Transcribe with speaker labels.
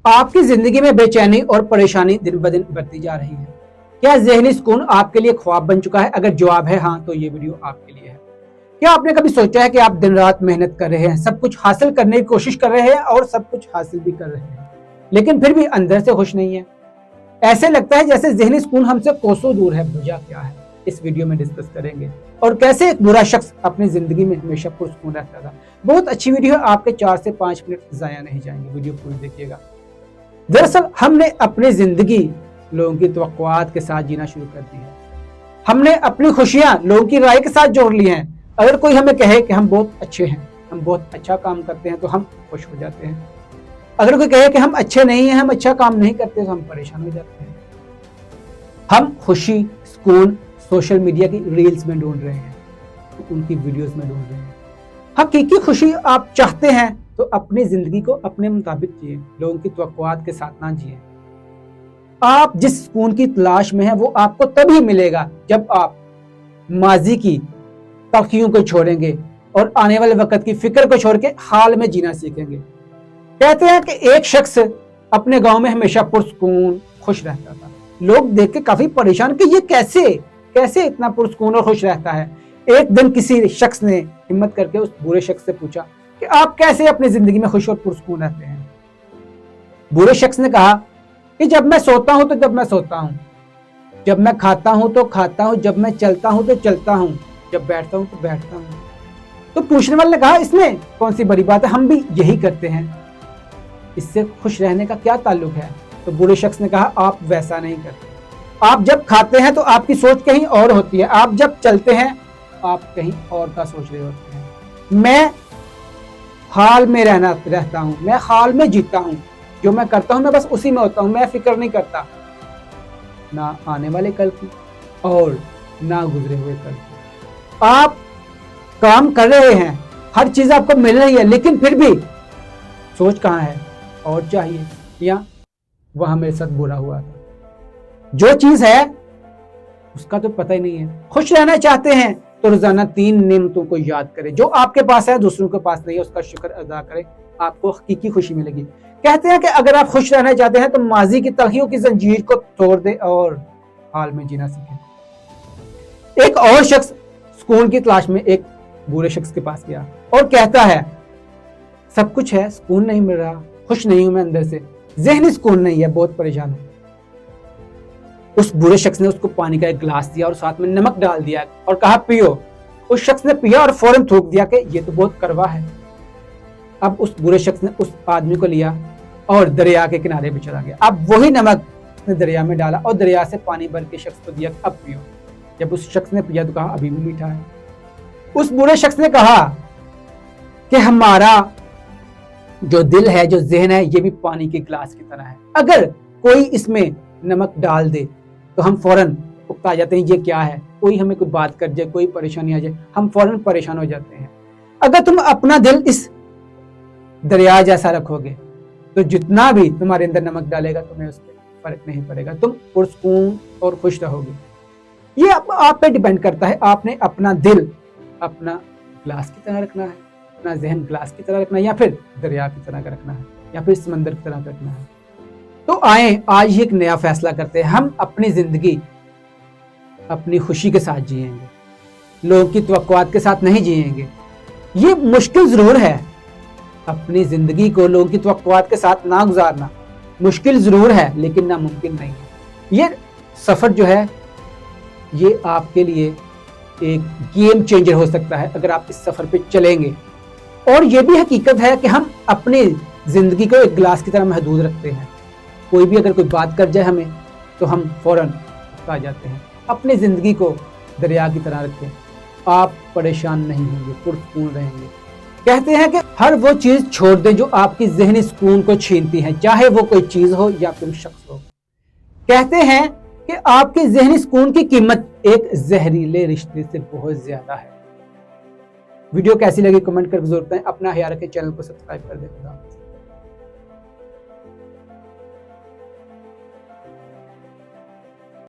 Speaker 1: आपकी जिंदगी में बेचैनी और परेशानी दिन ब दिन बढ़ती जा रही है। क्या ज़हनी सुकून आपके लिए ख्वाब बन चुका है? अगर जवाब है हाँ, तो ये वीडियो आपके लिए है। क्या आपने कभी सोचा है कि आप दिन रात मेहनत कर रहे हैं, सब कुछ हासिल करने की कोशिश कर रहे हैं और सब कुछ हासिल भी कर रहे हैं, लेकिन फिर भी अंदर से खुश नहीं है? ऐसे लगता है जैसे ज़हनी सुकून हमसे कोसों दूर है। वजह क्या है, इस वीडियो में डिस्कस करेंगे। और कैसे एक बुरा शख्स अपनी जिंदगी में हमेशा पुरसुकून रहता था। बहुत अच्छी वीडियो है, आपके 4 से 5 मिनट जाया नहीं जाएंगे, वीडियो पूरी देखिएगा। दरअसल हमने अपनी जिंदगी लोगों की तवक्कुआत के साथ जीना शुरू कर दी है। हमने अपनी खुशियां लोगों की राय के साथ जोड़ ली हैं। अगर कोई हमें कहे कि हम बहुत अच्छे हैं, हम बहुत अच्छा काम करते हैं, तो हम खुश हो जाते हैं। अगर कोई कहे कि हम अच्छे नहीं हैं, हम अच्छा काम नहीं करते, तो हम परेशान हो जाते हैं। हम खुशी सुकून सोशल मीडिया की रील्स में ढूंढ रहे हैं, उनकी वीडियोस में ढूंढ रहे हैं। हकीकी खुशी आप चाहते हैं तो अपनी जिंदगी को अपने मुताबिक जिए, लोगों की तवक्कुआत के साथ ना जिए। आप जिस सुकून की तलाश में हैं वो आपको तभी मिलेगा जब आप माजी की तलखियों को छोड़ेंगे और आने वाले वक्त की फिक्र को छोड़ के हाल में जीना सीखेंगे। कहते हैं कि एक शख्स अपने गांव में हमेशा पुरसुकून खुश रहता था। लोग देख के काफी परेशान कि ये कैसे इतना पुरसुकून और खुश रहता है। एक दिन किसी शख्स ने हिम्मत करके उस बुरे शख्स से पूछा कि आप कैसे अपनी जिंदगी में खुश और पुरसुकून रहते हैं। बुरे शख्स ने कहा कि जब मैं सोता हूं तो जब मैं सोता हूं, जब मैं खाता हूं तो खाता हूं, जब मैं चलता हूं तो चलता हूं, जब बैठता हूं तो बैठता हूं। तो पूछने वाले ने कहा इसमें कौन सी बड़ी बात है, हम भी यही करते हैं, इससे खुश रहने का क्या ताल्लुक है। तो बुरे शख्स ने कहा आप वैसा नहीं करते। आप जब खाते हैं तो आपकी सोच कहीं और होती है, आप जब चलते हैं आप कहीं और का सोच रहे होते हैं। मैं हाल में रहता हूं, मैं हाल में जीता हूं, जो मैं करता हूं मैं बस उसी में होता हूं, मैं फिक्र नहीं करता ना आने वाले कल की और ना गुजरे हुए कल की। आप काम कर रहे हैं, हर चीज आपको मिल रही है, लेकिन फिर भी सोच कहां है, और चाहिए, या वहां मेरे साथ बुरा हुआ था। जो चीज है उसका तो पता ही नहीं है। खुश रहना चाहते हैं तो रोजाना 3 नेमतों को याद करें। जो आपके पास है दूसरों के पास नहीं है, उसका शुक्र अदा करें, आपको हकीकी खुशी मिलेगी। कहते हैं कि अगर आप खुश रहना चाहते हैं तो माजी की तलखियों की जंजीर को तोड़ दे और हाल में जीना सीखें। एक और शख्स सुकून की तलाश में एक बुरे शख्स के पास गया और कहता है सब कुछ है, सुकून नहीं मिल रहा, खुश नहीं हूं मैं अंदर से, ज़हनी सुकून नहीं है, बहुत परेशान हूं। उस बुरे शख्स ने उसको पानी का एक गिलास दिया और साथ में नमक डाल दिया और कहा पियो। उस शख्स ने पिया और फौरन थूक दिया कि ये तो बहुत कड़वा है। अब उस बुरे शख्स ने उस आदमी को लिया और दरिया के किनारे पे चला गया। अब वही नमक ने दरिया में डाला और दरिया से पानी भर के शख्स को दिया, अब पियो। जब उस शख्स ने पिया तो कहा अभी भी मीठा है। उस बुरे शख्स ने कहा कि हमारा जो दिल है, जो ज़हन है, ये भी पानी के गिलास की तरह है। अगर कोई इसमें नमक डाल दे तो हम फौरन उकता जाते हैं, ये क्या है। कोई हमें कोई बात कर जाए, कोई परेशानी आ जाए, हम फौरन परेशान हो जाते हैं। अगर तुम अपना दिल इस दरिया जैसा रखोगे तो जितना भी तुम्हारे अंदर नमक डालेगा तुम्हें उससे फर्क नहीं पड़ेगा, तुम पुरसुकून और खुश रहोगे। ये आप पे डिपेंड करता है, आपने अपना दिल अपना गिलास की तरह रखना है, अपना जहन गिलास की तरह रखना है, या फिर दरिया की तरह का रखना है, या फिर समंदर की तरह का रखना है। तो आए आज ही एक नया फैसला करते हैं। हम अपनी जिंदगी अपनी खुशी के साथ जिएंगे, लोगों की तवक्कुआत के साथ नहीं जिएंगे। ये मुश्किल जरूर है, अपनी जिंदगी को लोगों की तवक्कुआत के साथ ना गुजारना मुश्किल जरूर है, लेकिन नामुमकिन नहीं है। ये सफर जो है ये आपके लिए एक गेम चेंजर हो सकता है अगर आप इस सफर पे चलेंगे। और ये भी हकीकत है कि हम अपनी जिंदगी को एक गिलास की तरह महदूद रखते हैं। कोई भी अगर कोई बात कर जाए हमें तो हम फौरन आ जाते हैं। अपनी जिंदगी को दरिया की तरह रखें, आप परेशान नहीं होंगे, पुरसुकून रहेंगे। कहते हैं कि हर वो चीज छोड़ दें जो आपकी ज़हनी सुकून को छीनती है, चाहे वो कोई चीज हो या कोई शख्स हो। कहते हैं कि आपके ज़हनी सुकून की कीमत एक जहरीले रिश्ते से बहुत ज्यादा है। वीडियो कैसी लगी कमेंट करके जरूर बताएं। अपना ख्याल रखें, चैनल को सब्सक्राइब कर दें।